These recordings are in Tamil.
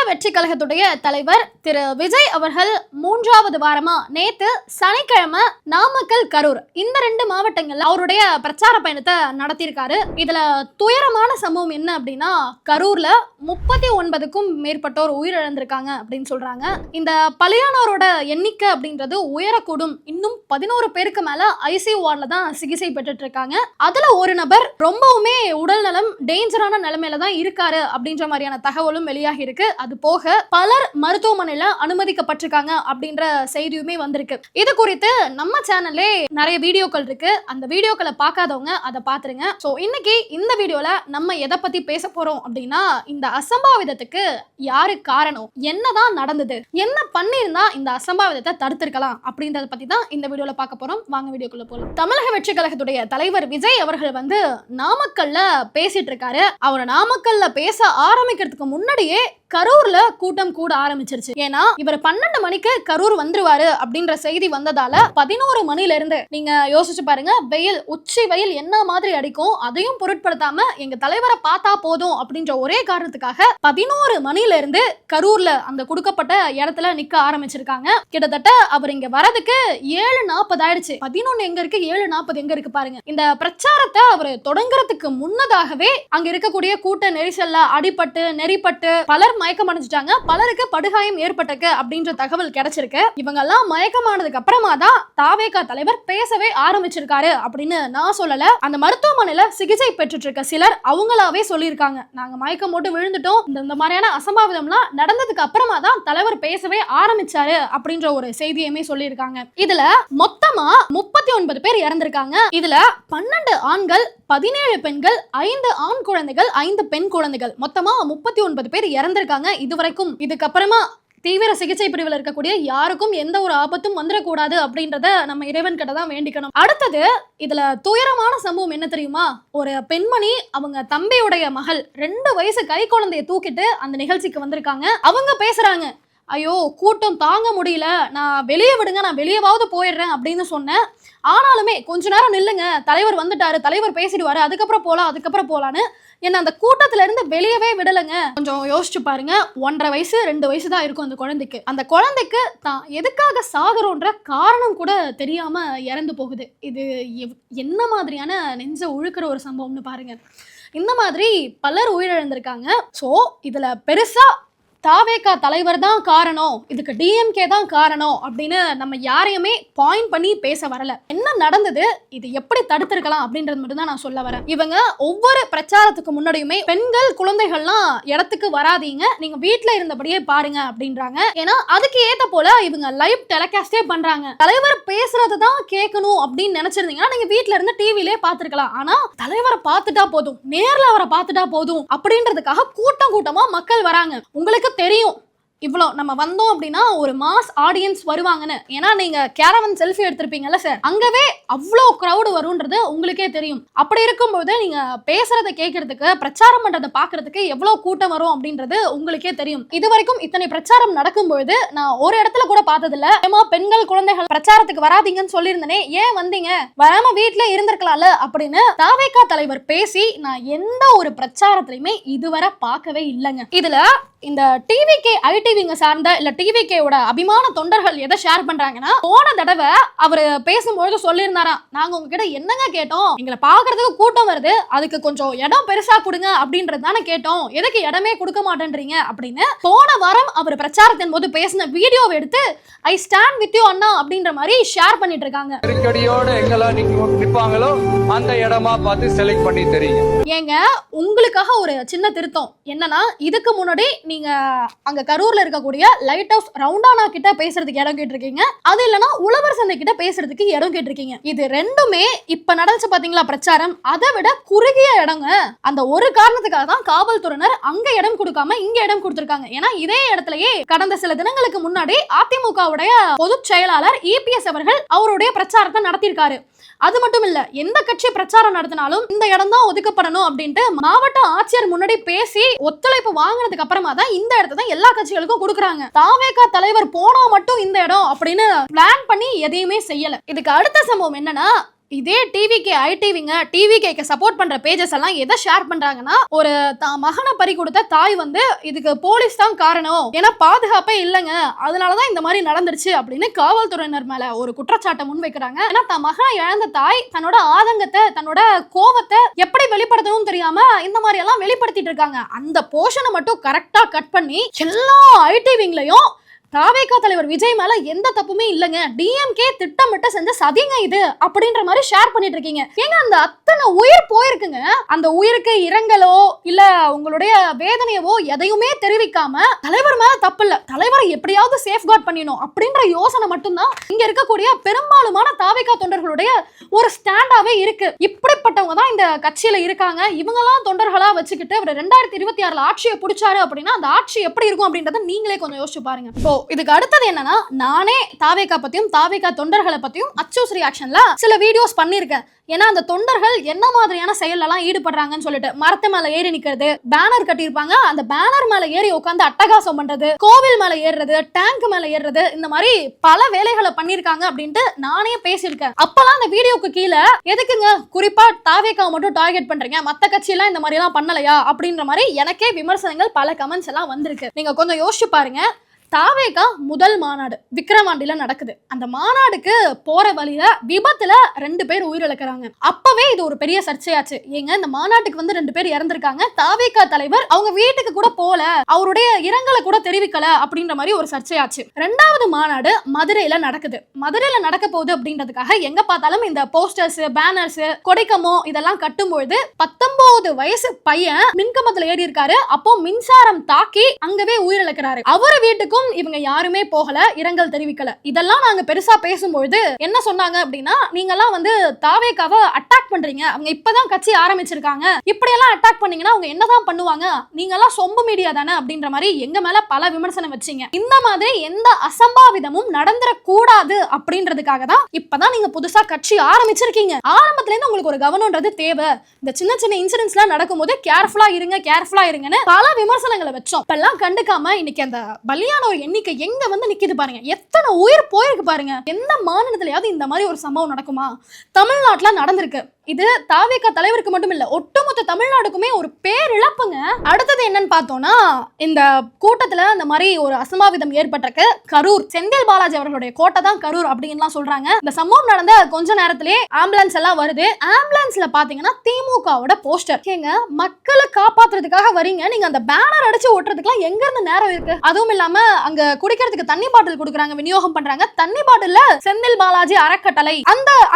வெற்றி கழகத்துடைய தலைவர் திரு விஜய் அவர்கள் 3வது வாரமா நேத்து சனிக்கிழமை நாமக்கல், கரூர் இந்த 2 மாவட்டங்கள்ல அவருடைய பிரச்சார பயணத்தை நடத்தியிருக்காரு. இதுல துயரமான சம்பவம் என்ன அப்படின்னா, கரூர்ல 39க்கும் மேற்பட்டோர் உயிரிழந்திருக்காங்க அப்படின்னு சொல்றாங்க. இந்த பலியானோரோட எண்ணிக்கை அப்படின்றது உயரக்கூடும். இன்னும் 11 பேருக்கு மேல ஐசியூ வார்டுல தான் சிகிச்சை பெற்றுட்டு இருக்காங்க. அதுல ஒரு நபர் ரொம்பவுமே உடல் நலம் டேஞ்சரான நிலைமையில தான் இருக்காரு அப்படின்ற மாதிரியான தகவலும் வெளியாகி இருக்கு. அது போக பலர் மருத்துவமனையில அனுமதிக்கப்பட்டிருக்காங்க அப்படின்ற செய்தியுமே வந்திருக்கு. இது குறித்து நம்ம சேனல்லே நிறைய வீடியோக்கள் இருக்கு. அந்த வீடியோக்களை பார்க்காதவங்க அதை பாத்துருங்க. சோ இன்னைக்கு இந்த வீடியோல நம்ம எதை பத்தி பேச போறோம் அப்படின்னா, இந்த அசம்பாவிதத்துக்கு யாரு காரணம், என்னதான் நடந்தது, என்ன பண்ணிருந்தா இந்த அசம்பாவிதத்தை தடுத்திருக்கலாம் அப்படின்றத பத்தி தான் இந்த வீடியோல பார்க்க போறோம். வாங்க வீடியோக்குள்ள போலாம். தமிழக வெற்றி கழகத்துடைய தலைவர் விஜய் அவர்கள் நாமக்கல்ல பேசிட்டு இருக்காரு. அவர் நாமக்கல்ல பேச ஆரம்பிக்கிறதுக்கு முன்னாடியே கரூர்ல கூட்டம் கூட ஆரம்பிச்சிருச்சு. ஏன்னா இவர் 12 மணிக்கு கரூர் வந்துருவாரு அப்படின்ற செய்தி வந்ததால 11 மணில இருந்து நீங்க யோசிச்சு பாருங்க, வெயில் உச்சி வெயில் என்ன மாதிரி அடிக்கும், அதையும் பொருட்படுத்தாம எங்க தலைவரை பார்த்தா போதும் அப்படின்ற ஒரே காரணத்துக்காக 11 மணில இருந்து கரூர்ல அந்த கொடுக்கப்பட்ட இடத்துல நிக்க ஆரம்பிச்சிருக்காங்க. கிட்டத்தட்ட அவர் இங்க வரதுக்கு 7:40 ஆயிடுச்சு. 11 எங்க இருக்கு, 7:40 எங்க இருக்கு பாருங்க. இந்த பிரச்சாரத்தை அவர் தொடங்குறதுக்கு முன்னதாகவே அங்க இருக்கக்கூடிய கூட்ட நெரிசல்ல அடிபட்டு நெறிப்பட்டு பலர் மயக்கம் அடைஞ்சிட்டாங்க. பலருக்கு படுகாயம் ஏற்பட்டிருக்கு அப்படின்ற தகவல் கிடைச்சிருக்கு. இவங்க எல்லாம் மயக்கமானதுக்கு அப்புறமா தான் தாவேகா தலைவர் பேசவே ஆரம்பிச்சிருக்காரு அப்படின்னு நான் சொல்லல. அந்த மருத்துவமனையில சிகிச்சை பெற்றுட்டு இருக்க சிலர் அவங்களாவே சொல்லியிருக்காங்க, நாங்க மயக்கம் போட்டு விழுந்துட்டோம், இந்த மாதிரியான அசம்பாவிதம்லாம் நடந்ததுக்கு அப்புறமா தான் தலைவர் பேசவே ஆரம்பிச்சாரு அப்படின்ற ஒரு செய்தியுமே சொல்லியிருக்காங்க. இதுல மொத்தமா 39 பேர் இறந்திருக்காங்க. இதுல 12 ஆண்கள், 17 பெண்கள், 5 ஆண் குழந்தைகள், 5 பெண் குழந்தைகள், மொத்தமா 39 பேர் இறந்திருக்காங்க. இதுவரைக்கும் இதுக்கப்புறமா தீவிர சிகிச்சை பிரிவில் இருக்கக்கூடிய யாருக்கும் எந்த ஒரு ஆபத்தும் வந்துடக்கூடாது அப்படின்றத நம்ம இறைவன் கிட்ட தான் வேண்டிக்கணும். அடுத்தது இதுல துயரமான சம்பவம் என்ன தெரியுமா, ஒரு பெண்மணி அவங்க தம்பியுடைய மகள் 2 வயசு கை குழந்தைய தூக்கிட்டு அந்த நிகழ்ச்சிக்கு வந்திருக்காங்க. அவங்க பேசுறாங்க, ஐயோ கூட்டம் தாங்க முடியல, நான் வெளியே விடுங்க, நான் வெளியவாவது போயிடுறேன் அப்படின்னு சொன்னேன். ஆனாலுமே கொஞ்ச நேரம் நில்லுங்க, தலைவர் வந்துட்டாரு, தலைவர் பேசிடுவாரு, அதுக்கப்புறம் போலான்னு என்ன அந்த கூட்டத்துல இருந்து வெளியவே விடலைங்க. கொஞ்சம் யோசிச்சு பாருங்க, 1.5 வயசு 2 வயசு தான் இருக்கும் அந்த குழந்தைக்கு. அந்த குழந்தைக்கு தான் எதுக்காக சாகுறோன்ற காரணம் கூட தெரியாம இறந்து போகுது. இது என்ன மாதிரியான நெஞ்ச உழுக்கிற ஒரு சம்பவம்னு பாருங்க. இந்த மாதிரி பலர் உயிரிழந்திருக்காங்க. ஸோ இதுல பெருசா தாவேகா தலைவர் தான் காரணம், இதுக்கு டிஎம்கே தான் காரணம் அப்படின்னு நம்ம யாரையுமே பாயிண்ட் பண்ணி பேச வரல. என்ன நடந்தது, இது எப்படி தடுத்திருக்கலாம் அப்படின்றது மட்டும் தான் நான் சொல்ல வரேன். இவங்க ஒவ்வொரு பிரச்சாரத்துக்கு முன்னாடியுமே பெண்கள் குழந்தைகள்லாம் இடத்துக்கு வராதீங்க, நீங்க வீட்டுல இருந்தபடியே பாருங்க அப்படின்றாங்க. ஏன்னா அதுக்கு ஏத்த போல இவங்க லைவ் டெலிகாஸ்டே பண்றாங்க. தலைவர் பேசுறது தான் கேட்கணும் அப்படின்னு நினைச்சிருந்தீங்கன்னா நீங்க வீட்டுல இருந்து டிவிலே பாத்துருக்கலாம். ஆனா தலைவரை பார்த்துட்டா போதும், நேர்ல அவரை பார்த்துட்டா போதும் அப்படின்றதுக்காக கூட்டம் கூட்டமா மக்கள் வராங்க. உங்களுக்கு தெரியும் இவ்வளோ நம்ம வந்தோம் அப்படின்னா ஒரு மாஸ் ஆடியன்ஸ் வருவாங்கன்னு. ஏன்னா நீங்க கேரவன் செல்ஃபி எடுத்திருப்பீங்கல்ல சார், அங்கவே அவ்வளோ க்ரௌடு வரும்ன்றது உங்களுக்கே தெரியும். அப்படி இருக்கும்போது நீங்க பேசுறதை கேட்கறதுக்கு, பிரச்சாரம் பண்றதை பாக்குறதுக்கு எவ்வளோ கூட்டம் வரும் அப்படின்றது உங்களுக்கே தெரியும். இது வரைக்கும் இத்தனை பிரச்சாரம் நடக்கும்போது நான் ஒரு இடத்துல கூட பார்த்ததில்ல, ஏமா பெண்கள் குழந்தைகள் பிரச்சாரத்துக்கு வராதீங்கன்னு சொல்லியிருந்தனே, ஏன் வந்தீங்க, வராம வீட்டுல இருந்திருக்கலாம்ல அப்படின்னு தாவேகா தலைவர் பேசி நான் எந்த ஒரு பிரச்சாரத்திலையுமே இதுவரை பார்க்கவே இல்லைங்க. இதுல இந்த டிவிகே ஐடிவிங்க சார்ந்த இல்ல டிவிகேவோட அபிமான தொண்டர்கள் எதை ஷேர் பண்றாங்கன்னா, போன தடவை அவரு பேசும்போது சொல்லியிருந்தாராம், நாங்க உங்ககிட்ட என்னங்க கேட்டோம், எங்களை பாக்குறதுக்கு கூட்டம் வருது, அதுக்கு கொஞ்சம் இடம் பெருசா கொடுங்க அப்படின்றது தானே கேட்டோம், எதுக்கு இடமே கொடுக்க மாட்டேன்றீங்க அப்படின்னு போன வாரம் அவர் பிரச்சாரத்தின் போது பேசின வீடியோவை எடுத்து ஐ ஸ்டாண்ட் வித் யூ அண்ணா அப்படின்ற மாதிரி ஷேர் பண்ணிட்டு இருக்காங்க. அந்த இடமா பார்த்து செலக்ட் பண்ணி தெரியுங்க. ஏங்க உங்களுக்காக ஒரு சின்ன திருத்தம் என்னன்னா, இதுக்கு முன்னாடி நீங்க அங்க கரூர்ல இருக்கக்கூடிய லைட் ஹவுஸ் ரவுண்டானா கிட்ட பேசுறதுக்கு இடம் கேட்டிருக்கீங்க, அது இல்லனா உழவர் சந்தை கிட்ட பேசுறதுக்கு இடம் கேட்டிருக்கீங்க. இது ரெண்டுமே இப்ப நடந்துச்சு பாத்தீங்களா பிரச்சாரம், அதை விட குறுகிய இடங்க. அந்த ஒரு காரணத்துக்காக தான் காவல்துறையினர் அங்க இடம் கொடுக்காம இங்க இடம் கொடுத்திருக்காங்க. ஏன்னா இதே இடத்துலயே கடந்த சில தினங்களுக்கு முன்னாடி அதிமுகவுடைய பொதுச் செயலாளர் இபிஎஸ் அவர்கள் அவருடைய பிரச்சாரத்தை நடத்தியிருக்காரு. அது மட்டும் இல்ல, எந்த கட்சி பிரச்சாரம் நடத்தினாலும் இந்த இடம் தான் ஒதுக்கப்படணும் அப்படின்ட்டு மாவட்ட ஆட்சியர் முன்னாடி பேசி ஒத்துழைப்பு வாங்கினதுக்கு அப்புறமா தான் இந்த இடத்தை தான் எல்லா கட்சிகளுக்கும் கொடுக்குறாங்க. தாவேகா தலைவர் போனா மட்டும் இந்த இடம் அப்படின்னு பிளான் பண்ணி எதையுமே செய்யல. இதுக்கு அடுத்த சம்பவம் என்னன்னா, இதே டிவிகே ஐடிவிங்க டிவிகேக்கு சப்போர்ட் பண்ற பேஜஸ் எல்லாம் எதை ஷேர் பண்றாங்கன்னா, ஒரு மகனை பறி கொடுத்த தாய் வந்து இதுக்கு போலீஸ் தான் காரணம், ஏன்னா பாதுகாப்பே இல்லைங்க, அதனாலதான் இந்த மாதிரி நடந்துருச்சு அப்படின்னு காவல்துறையினர் மேல ஒரு குற்றச்சாட்டை முன்வைக்கிறாங்க. ஏன்னா தன் மகனை இழந்த தாய் தன்னோட ஆதங்கத்தை தன்னோட கோவத்தை எப்படி வெளிப்படுத்தணும் தெரியாம இந்த மாதிரி எல்லாம் வெளிப்படுத்திட்டு இருக்காங்க. அந்த போர்ஷனை மட்டும் கரெக்டா கட் பண்ணி எல்லா ஐடிவிங்களையும் தாவேகா தலைவர் விஜய் மேல எந்த தப்புமே இல்லைங்க, டிஎம்கே திட்டமிட்டு செஞ்ச சதிங்க இது அப்படின்ற மாதிரி ஷேர் பண்ணிட்டு இருக்கீங்க. ஏங்க அந்த அத்தனை உயிர் போயிருக்குங்க, அந்த உயிருக்கு இரங்கலோ இல்ல உங்களுடைய வேதனையவோ எதையுமே தெரிவிக்காம தலைவர் மேல தப்பு இல்ல, தலைவரை எப்படியாவது சேஃப்கார்ட் பண்ணிடணும் அப்படின்ற யோசனை மட்டும்தான் இங்க இருக்கக்கூடிய பெரும்பாலுமான தாவேகா தொண்டர்களுடைய ஒரு ஸ்டாண்டாவே இருக்கு. இப்படிப்பட்டவங்க தான் இந்த கட்சியில இருக்காங்க. இவங்கெல்லாம் தொண்டர்களா வச்சுக்கிட்டு அவர் 2026 ஆட்சியை பிடிச்சாரு அப்படின்னா அந்த ஆட்சி எப்படி இருக்கும் அப்படின்றத நீங்களே கொஞ்சம் யோசிச்சு பாருங்க. இப்போ இதுக்கு அடுத்தது என்னன்னா, நானே தாவேகா பத்தியும் தாவேகா தொண்டர்களை பத்தியும் அச்சூஸ் ரியாக்ஷன்ல சில வீடியோஸ் பண்ணிருக்கேன். ஏன்னா அந்த தொண்டர்கள் என்ன மாதிரியான செயல் எல்லாம் ஈடுபடுறாங்கன்னு சொல்லிட்டு மரத்து மேல ஏறி நிக்கிறது, பேனர் கட்டியிருப்பாங்க, அந்த பேனர் மேல ஏறி உட்காந்து அட்டகாசம் பண்றது, கோவில் மேல ஏறுறது, டேங்க் மேல ஏறுறது, இந்த மாதிரி பல வேலைகளை பண்ணிருக்காங்க அப்படின்ட்டு நானே பேசியிருக்கேன். அப்பெல்லாம் அந்த வீடியோக்கு கீழே எதுக்குங்க குறிப்பா தாவேகாவை மட்டும் டார்கெட் பண்றீங்க, மத்த கட்சி எல்லாம் இந்த மாதிரி எல்லாம் பண்ணலையா அப்படின்ற மாதிரி எனக்கே விமர்சனங்கள் பல கமெண்ட்ஸ் எல்லாம் வந்திருக்கு. நீங்க கொஞ்சம் யோசிச்சு பாருங்க. தாவேகா முதல் மாநாடு விக்கிரவாண்டியில நடக்குது. அந்த மாநாடுக்கு போற வழியில விபத்துல 2 பேர் உயிரிழக்கிறாங்க. அப்பவே இது ஒரு பெரிய சர்ச்சையாச்சு. ஏங்க இந்த மாநாட்டுக்கு வந்து 2 பேர் இறந்திருக்காங்க, தாவேகா தலைவர் அவங்க வீட்டுக்கு கூட போல, அவருடைய இரங்கலை கூட தெரிவிக்கல அப்படின்ற மாதிரி ஒரு சர்ச்சையாச்சு. 2வது மாநாடு மதுரையில நடக்குது. மதுரையில நடக்க போகுது அப்படின்றதுக்காக எங்க பார்த்தாலும் இந்த போஸ்டர்ஸ், பேனர்ஸ், கொடைக்கமோ இதெல்லாம் கட்டும்பொழுது 19 வயசு பையன் மின்கம்பத்துல ஏறி இருக்காரு. அப்போ மின்சாரம் தாக்கி அங்கவே உயிரிழக்கிறாரு. அவர் வீட்டுக்கு இவங்க யாருமே போகல, இரங்கல் தெரிவிக்கல. இதெல்லாம் நாங்க பெருசா பேசும்போது என்ன சொன்னாங்க அப்படின்னா, நீங்க எல்லாம் வந்து தாவேகாவை அட்டாக் பண்றீங்க, அவங்க இப்பதான் கட்சி ஆரம்பிச்சிருக்காங்க, இப்படி எல்லாம் அட்டாக் பண்ணீங்கன்னா அவங்க என்னதான் பண்ணுவாங்க, நீங்க எல்லாம் சொம்பு மீடியா தானே அப்படின்ற மாதிரி எங்க மேல பல விமர்சனம் வச்சீங்க. இந்த மாதிரி எந்த அசம்பாவிதமும் நடந்துற கூடாது அப்படின்றதுக்காக தான் இப்பதான் நீங்க புதுசா கட்சி ஆரம்பிச்சிருக்கீங்க. ஆரம்பத்துல இருந்து உங்களுக்கு ஒரு கவனம்ன்றது தேவை. இந்த சின்ன சின்ன இன்சிடென்ட்ஸ்லாம் நடக்கும்போது கேர்ஃபுல்லா இருங்கன்னு பல விமர்சனங்களை வச்சோம். இப்பெல்லாம் கண்டுக்காம இன்னைக்கு அந்த பலியான ஒரு எண்ணிக்கை எங்க வந்து நிக்குது பாருங்க, எத்தனை உயிர் போயிருக்கு பாருங்க. எந்த மாநிலத்திலயாவது இந்த மாதிரி ஒரு சம்பவம் நடக்குமா? தமிழ்நாட்டுல நடந்திருக்கு. இது தாவேகா தலைவருக்கு மட்டும் இல்ல, ஒட்டுமொத்த தமிழ்நாடுக்குமே ஒரு பேரிழப்புங்க. அடுத்தது என்னன்னு பார்த்தோம்னா, இந்த கூட்டத்துல இந்த மாதிரி ஒரு அசம்பாவிதம் ஏற்பட்டிருக்கு. கரூர் செந்தில் பாலாஜி அவர்களுடைய கோட்டை தான் கரூர் அப்படின்லாம் சொல்றாங்க. இந்த சம்பவம் நடந்த கொஞ்ச நேரத்திலேயே ஆம்புலன்ஸ் எல்லாம் வருது. ஆம்புலன்ஸ்ல பாத்தீங்கன்னா திமுகவோட போஸ்டர். ஏங்க மக்களை காப்பாத்துறதுக்காக வரீங்க, நீங்க அந்த பேனர் அடிச்சு ஓட்டுறதுக்குலாம் எங்க இருந்து நேரம் இருக்கு? அதுவும் இல்லாம அங்க குடிக்கிறதுக்கு தண்ணி பாட்டில் கொடுக்குறாங்க, விநியோகம் பண்றாங்க. தண்ணி பாட்டில்ல செந்தில் பாலாஜி அறக்கட்டளை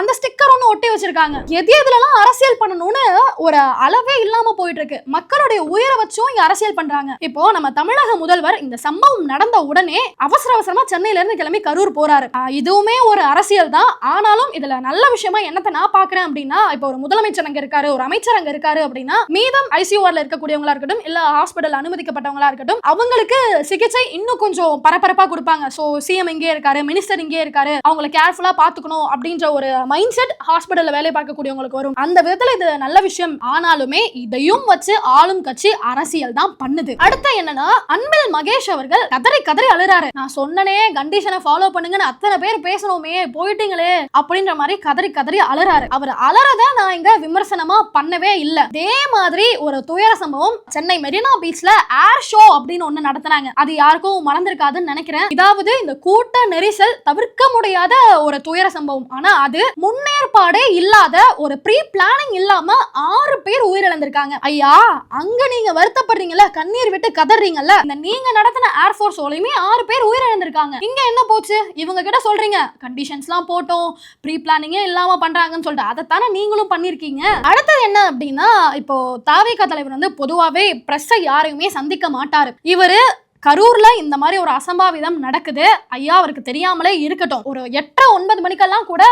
அந்த ஸ்டிக்கர் ஒன்னு ஒட்டி வச்சிருக்காங்க. இதுலலாம் அரசியல் பண்ணணும்னு ஒரு அளவே இல்லாம போயிட்டு இருக்கு. மக்களுடைய உயிரை வச்சும் இங்க அரசியல் பண்றாங்க. இப்போ நம்ம தமிழக முதல்வர் இந்த சம்பவம் நடந்த உடனே அவசரமா சென்னையில இருந்து கிளம்பி கரூர் போறாரு. இதுவுமே ஒரு அரசியல் தான். ஆனாலும் இதுல நல்ல விஷயமா என்னத்தை நான் பாக்குறேன் அப்படின்னா, இப்போ ஒரு முதலமைச்சர் அங்க இருக்காரு, ஒரு அமைச்சர் அங்க இருக்காரு அப்படின்னா, மீதம் ஐசியூஆர்ல இருக்கக்கூடியவங்களா இருக்கட்டும், இல்ல ஹாஸ்பிடல் அனுமதிக்கப்பட்டவங்களா இருக்கட்டும், அவங்களுக்கு சிகிச்சை இன்னும் கொஞ்சம் பரபரப்பா கொடுப்பாங்க. சோ சிஎம் இங்கே இருக்காரு, மினிஸ்டர் இங்கே இருக்காரு, அவங்களை கேர்ஃபுல்லா பாத்துக்கணும் அப்படின்ற ஒரு மைண்ட் செட் ஹாஸ்பிடல்ல வேலை பார்க்கக்கூடியவங்களுக்கு வரும். அந்த விதத்துல இது நல்ல விஷயம். ஆனாலுமே இதையும் வச்சு ஆளும் கட்சி அரசியல் தான் பண்ணுது. அடுத்து என்னன்னா, அன்பில் மகேஷ் அவர்கள் கதறி அழுறாரு. நான் சொன்னனே கண்டிஷனை ஃபாலோ பண்ணுங்கன்னு அத்தனை பேர் பேசணுமே, போயிட்டீங்களே அப்படின்ற மாதிரி கதறி அழுறாரு. அவர் அலறத நான் இங்க விமர்சனமா பண்ணவே இல்ல. அதே மாதிரி ஒரு துயர சம்பவம் சென்னை மெரினா பீச்ல ஏர் ஷோ அப்படின்னு ஒண்ணு நடத்தினாங்க. அது யாருக்கும் மறந்திருக்காதுன்னு நினைக்கிறேன். இதாவது இந்த கூட்ட நெரிசல் தவிர்க்க முடியாத ஒரு துயர சம்பவம். ஆனா அது முன்னேற்பாடே இல்லாத ஒரு ப்ரீ பிளானிங் இல்லாம 6 பேர் உயிரிழந்திருக்காங்க. ஐயா, அங்க நீங்க வருத்தப்படுறீங்கல்ல, கண்ணீர் விட்டு கதறீங்கல்ல, இந்த நீங்க நடத்தின ஏர்ஃபோர்ஸ் ஓலையுமே 6 பேர் உயிரிழந்திருக்காங்க. இங்க என்ன போச்சு? இவங்க கிட்ட சொல்றீங்க கண்டிஷன்ஸ்லாம் போட்டோம், ப்ரீ பிளானிங்கே இல்லாம பண்றாங்கன்னு சொல்லிட்டு, அதைத்தானே நீங்களும் பண்ணிருக்கீங்க. அடுத்தது என்ன அப்படின்னா, இப்போ தாவேகா தலைவர் வந்து பொதுவாவே பிரஸ்ஸை யாரையுமே சந்திக்க மாட்டாரு. இவரு கரூர்ல இந்த மாதிரி ஒரு அசம்பாவிதம் நடக்குது, ஐயா அவருக்கு தெரியாமலே இருக்கட்டும், ஒரு 8-9 மணிக்கெல்லாம் கூட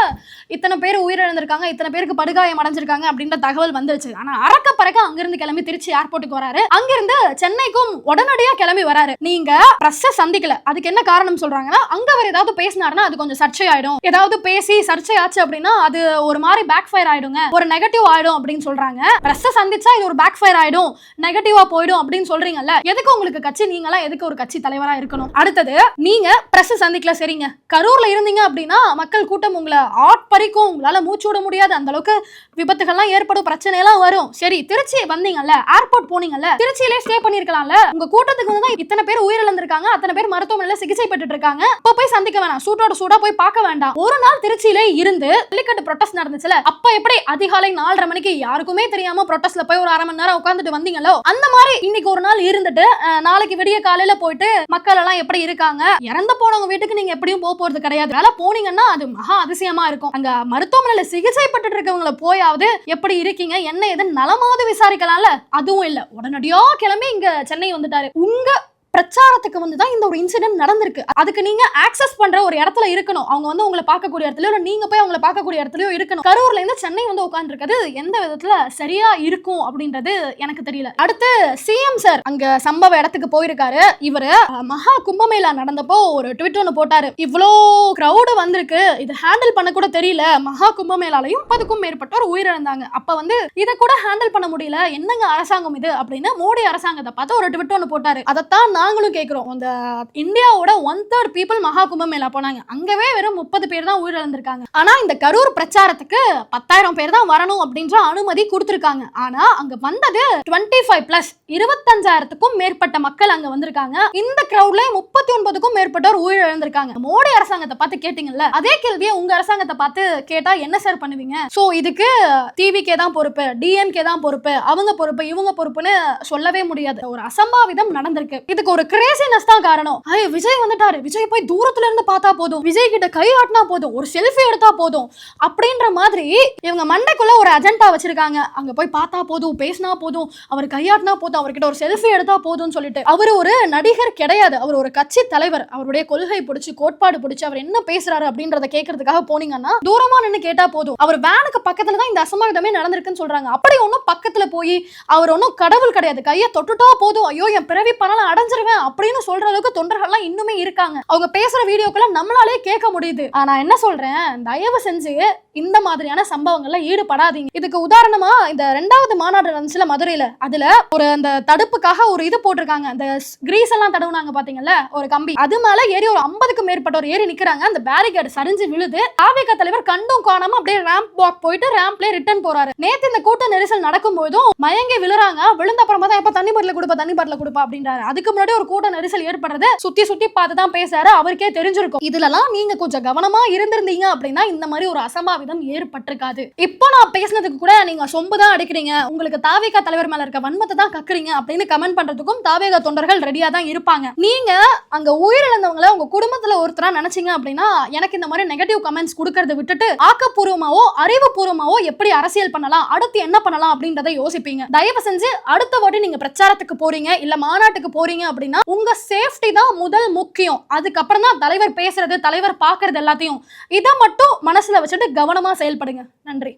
இத்தனை பேர் உயிரிழந்திருக்காங்க, இத்தனை பேருக்கு படுகாயம் அடைஞ்சிருக்காங்க அப்படின்ற தகவல் வந்துருச்சு. ஆனா அறக்க பறக்க அங்கிருந்து கிளம்பி திருச்சி ஏர்போர்ட்டுக்கு வராரு. அங்கிருந்து சென்னைக்கும் உடனடியா கிளம்பி வராரு. நீங்க பிரஸ்ஸை சந்திக்கல, அதுக்கு என்ன காரணம் சொல்றாங்கன்னா, அங்க அவர் ஏதாவது பேசினாருன்னா அது கொஞ்சம் சர்ச்சை ஆயிடும், ஏதாவது பேசி சர்ச்சை ஆச்சு அப்படின்னா அது ஒரு மாதிரி பேக் ஃபயர் ஆயிடுங்க, ஒரு நெகட்டிவ் ஆயிடும் அப்படின்னு சொல்றாங்க. பிரஸ்ஸை சந்திச்சா இது ஒரு பேக் ஃபயர் ஆயிடும், நெகட்டிவா போயிடும் அப்படின்னு சொல்றீங்கல்ல, எதுக்கு உங்களுக்கு கட்சி? நீங்க எல்லாம் எதுக்கு மக்களுக்கு ஒரு கட்சி தலைவரா இருக்கணும். அடுத்தது, நீங்க பிரஸ் சந்திக்கல சரிங்க, கரூர்ல இருந்தீங்க அப்படின்னா மக்கள் கூட்டம் உங்களை ஆட்பறிக்கும், உங்களால மூச்சு விட முடியாது, அந்த அளவுக்கு விபத்துகள்லாம் ஏற்படும், பிரச்சனை எல்லாம் வரும். சரி, திருச்சி வந்தீங்கல்ல, ஏர்போர்ட் போனீங்கல்ல, திருச்சியிலே ஸ்டே பண்ணிருக்கலாம்ல. உங்க கூட்டத்துக்கு வந்து இத்தனை பேர் உயிரிழந்திருக்காங்க, அத்தனை பேர் மருத்துவமனையில சிகிச்சை பெற்றுட்டு இருக்காங்க, அப்ப போய் சந்திக்க வேணாம், சூட்டோட சூடா போய் பார்க்க வேண்டாம். ஒரு நாள் திருச்சியிலே இருந்து ஜல்லிக்கட்டு ப்ரொடெஸ்ட் நடந்துச்சுல, அப்ப எப்படி அதிகாலை 4:30 மணிக்கு யாருக்குமே தெரியாம ப்ரொடெஸ்ட்ல போய் ஒரு அரை மணி நேரம் உட்கார்ந்துட்டு வந்தீங்களோ, அந்த மாதிரி இன்னைக்கு ஒரு நாள் இருந்துட்டு நாளைக்கு விடிய காலையில போயிட்டு மக்கள் எல்லாம் எப்படி இருக்காங்க, இறந்து போனவங்க வீட்டுக்கு நீங்க எப்படியும் போறது கிடையாது, வேலை போனீங்கன்னா அது மகா அதிசயமா இருக்கும். அங்க மருத்துவமனையில சிகிச்சை பெற்றுட்டு இருக்கவங்களை போயாவது எப்படி இருக்கீங்க என்ன ஏதுன்னு நலமாவது விசாரிக்கலாம்ல. அதுவும் இல்ல, உடனடியா கிளம்பி இங்க சென்னை வந்துட்டாரு. உங்க பிரச்சாரத்துக்கு வந்து தான் இந்த ஒரு இன்சிடென்ட் நடந்திருக்கு. அதுக்கு நீங்க ஆக்சஸ் பண்ற ஒரு இடத்துல இருக்கணும், அவங்க வந்து உங்களை பார்க்கக்கூடிய இடத்துல, இல்ல நீங்க போய் அவங்களை பார்க்கக்கூடிய இடத்துலயும் இருக்கணும். கரூர்ல இருந்து சென்னை வந்து உட்கார்ந்துருக்கிறது எந்த விதத்துல சரியா இருக்கும் அப்படின்றது எனக்கு தெரியல. அடுத்து, சிஎம் சார் அங்க சம்பவ இடத்துக்கு போயிருக்காரு. இவரு மகா கும்பமேளா நடந்தப்போ ஒரு ட்வீட் ஒன்று போட்டாரு. இவ்வளோ கிரௌடு வந்திருக்கு, இது ஹேண்டில் பண்ண கூட தெரியல, மகா கும்பமேளாலையும் 30க்கும் மேற்பட்டோர் உயிரிழந்தாங்க, அப்ப வந்து இதை கூட ஹேண்டில் பண்ண முடியல, என்னங்க அரசாங்கம் இது அப்படின்னு மோடி அரசாங்கத்தை பார்த்து ஒரு ட்வீட் ஒன்று போட்டாரு. அதைத்தான் நாங்களும் கேட்கிறோம். அந்த இந்தியாவோட 1/3 பீப்புள் மகா கும்பமேளா போனாங்க, அங்கவே வெறும் 30 பேர் தான் உயிரிழந்திருக்காங்க. ஆனா இந்த கரூர் பிரச்சாரத்துக்கு 10,000 பேர் தான் வரணும் அப்படின்ற அனுமதி கொடுத்திருக்காங்க. ஆனா அங்க வந்தது 25+, 25,000க்கும் மேற்பட்ட மக்கள் அங்க வந்திருக்காங்க. இந்த கிரௌட்ல 39க்கும் மேற்பட்டோர் உயிரிழந்திருக்காங்க. மோடி அரசாங்கத்தை பார்த்து கேட்டீங்கல்ல, அதே கேள்வியை உங்க அரசாங்கத்தை பார்த்து கேட்டா என்ன சார் பண்ணுவீங்க? சோ இதுக்கு டிவிகே தான் பொறுப்பு, டிஎம்கே தான் பொறுப்பு, அவங்க பொறுப்பு, இவங்க பொறுப்புன்னு சொல்லவே முடியாது. ஒரு அசம்பாவிதம் நடந்திருக்கு. இதுக்கு ஒரு கிரேசினஸ் தான் காரணம். விஜய் வந்துட்டாரு, விஜய் போய் தூரத்துல இருந்து பார்த்தா போதும், விஜய் கிட்ட கை ஆட்டினா போதும், ஒரு செல்ஃபி எடுத்தா போதும் அப்படின்ற மாதிரி இவங்க மண்டைக்குள்ள ஒரு அஜெண்டா வச்சிருக்காங்க. அங்க போய் பார்த்தா போதும், பேசினா போதும், அவர் கையாட்டினா போதும், அவர்கிட்ட ஒரு செல்ஃபி எடுத்தா போதும்னு சொல்லிட்டு. அவர் ஒரு நடிகர் கிடையாது, அவர் ஒரு கட்சி தலைவர். அவருடைய கொள்கை பிடிச்சி, கோட்பாடு பிடிச்சி, அவர் என்ன பேசுறாரு அப்படின்றத கேட்கறதுக்காக போனீங்கன்னா தூரமா நின்று கேட்டா போதும். அவர் வேனுக்கு பக்கத்துல தான் இந்த அசம்பாவிதமே நடந்திருக்குன்னு சொல்றாங்க. அப்படி ஒன்னும் பக்கத்துல போய் அவர் ஒன்னும் கடவுள் கிடையாது, கையை தொட்டுட்டா போதும், ஐயோ என் பிறவி பணம் அடைஞ்சிருவேன் அப்படின்னு சொல்ற அளவுக்கு தொண்டர்கள்லாம் இன்னுமே இருக்காங்க. அவங்க பேசுற வீடியோக்களை நம்மளாலே கேட்க முடியுது. ஆனா என்ன சொல்றேன், தயவு செஞ்சு இந்த மாதிரியான சம்பவங்கள்ல ஈடுபடாதீங்க. இதுக்கு உதாரணமா இந்த 2வது மாநாடு நடந்துச்சுல மதுரையில, அதுல ஒரு அந்த தடுப்புக்காக ஒரு இது போட்டிருக்காங்க, அந்த கிரீஸ் எல்லாம் தடவுனாங்க பாத்தீங்கல்ல, ஒரு கம்பி, அது மேல ஏறி ஒரு 50க்கும் மேற்பட்டோர் ஏறி நிக்கிறாங்க. அந்த பேரிகேட் சரிஞ்சு விழுது. தாவேகா தலைவர் கண்டும் காணாம அப்படியே ரேம்ப் வாக் போயிட்டு ரேம்ப்ல ரிட்டர்ன் போறாரு. நேத்து இந்த கூட்ட நெரிசல் நடக்கும் போதும் மயங்கி விழுறாங்க. விழுந்த அப்புறமா தான் எப்ப தண்ணி பாட்டில் கொடுப்பா, தண்ணி பாட்டில் கொடுப்பா அப்படின்றாரு. அதுக்கு முன்னாடி ஒரு கூட்ட நெரிசல் ஏற்படுறது சுத்தி சுத்தி பார்த்து தான் பேசாரு, அவருக்கே தெரிஞ்சிருக்கும். இதுலலாம் நீங்க கொஞ்சம் கவனமா இருந்திருந்தீங்க அப்படின்னா இந்த மாதிரி ஒரு அசம்பாவிதம் ஏற்பட்டிருக்காது. இப்போ நான் பேசினதுக்கு கூட நீங்க சொம்பு தான் அடிக்கிறீங்க, உங்களுக்கு தாவேகா தலைவர் மேல இருக்க வன்மத்தை தான் கக்குறீங்க அப்படின்னு கமெண்ட் பண்றதுக்கும் தாவேகா தொண்டர்கள் ரெடியா தான் இருப்பாங்க. நீங்க அங்க உயிரிழந்தவங்களை உங்க குடும்பத்துல ஒருத்தரா நினைச்சீங்க அப்படின்னா எனக்கு இந்த மாதிரி நெகட்டிவ் கமெண்ட்ஸ் கொடுக்கறத விட்டுட்டு ஆக்கப்பூர்வமாவோ அறிவுபூர்வமாவோ எப்படி அரசியல் பண்ணலாம், அடுத்து என்ன பண்ணலாம் அப்படின்றத யோசிப்பீங்க. தயவு செஞ்சு அடுத்த வாட்டி நீங்க பிரச்சாரத்துக்கு போறீங்க இல்ல மாநாட்டுக்கு போறீங்க அப்படின்னா உங்க சேஃப்டி தான் முதல் முக்கியம். அதுக்கப்புறம் தான் தலைவர் பேசுறது, தலைவர் பார்க்கறது எல்லாத்தையும். இதை மட்டும் மனசுல வச்சுட்டு கவனமா செயல்படுங்க. நன்றி.